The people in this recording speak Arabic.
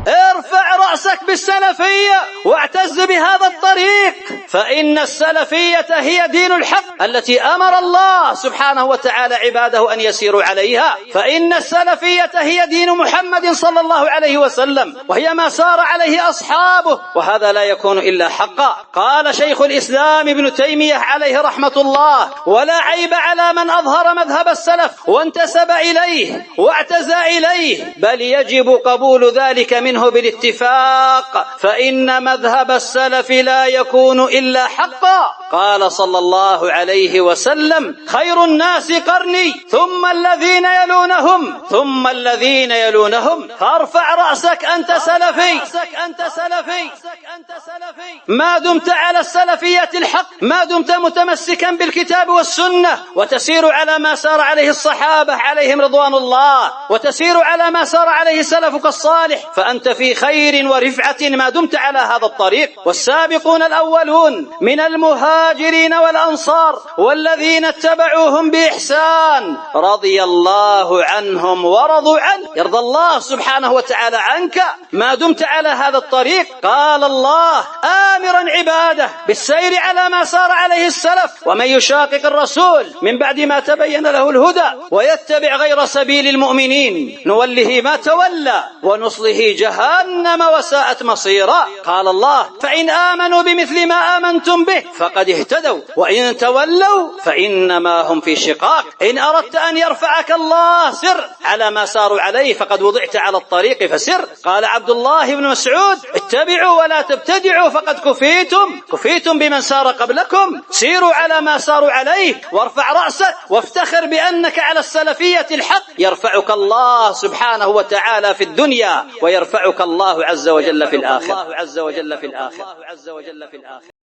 ارفع رأسك بالسلفية واعتز بهذا الطريق، فإن السلفية هي دين الحق التي أمر الله سبحانه وتعالى عباده أن يسيروا عليها، فإن السلفية هي دين محمد صلى الله عليه وسلم، وهي ما سار عليه أصحابه، وهذا لا يكون إلا حقا. قال شيخ الإسلام ابن تيمية عليه رحمة الله: ولا عيب على من أظهر مذهب السلف وانتسب إليه واعتزى إليه، بل يجب قبول ذلك منه بالاتفاق، فإن مذهب السلف لا يكون إلا حقا. قال صلى الله عليه وسلم: خير الناس قرني ثم الذين يلونهم ثم الذين يلونهم. فارفع رأسك، أنت سلفي ما دمت على السلفية الحق، ما دمت متمسكا بالكتاب والسنة وتسير على ما سار عليه الصحابة عليهم رضوان الله، وتسير على ما سار عليه سلفك الصالح، فأنت في خير ورفعة ما دمت على هذا الطريق. والسابقون الأولون من المهاجرين والأنصار والذين اتبعوهم بإحسان رضي الله عنهم ورضوا عنه، يرضى الله سبحانه وتعالى عنك ما دمت على هذا الطريق. قال الله آمرا عباده بالسير على ما سار عليه السلف: ومن يشاقق الرسول من بعد ما تبين له الهدى ويتبع غير سبيل المؤمنين نوله ما تولى ونصله جهنم وساءت مصيرا. قال الله: فإن آمنوا بمثل ما آمنتم به فقد اهتدوا وإن تولوا فإنما هم في شقاق. إن أردت أن يرفعك الله سر على ما ساروا عليه، فقد وضعت على الطريق فسر. قال عبد الله بن مسعود: اتبعوا ولا تبتدعوا فقد كفيتم بمن سار قبلكم. سيروا على ما ساروا عليه، وارفع رأسك وافتخر بأنك على السلفية الحق، يرفعك الله سبحانه وتعالى في الدنيا ويرفعك الله عز وجل في الآخرة.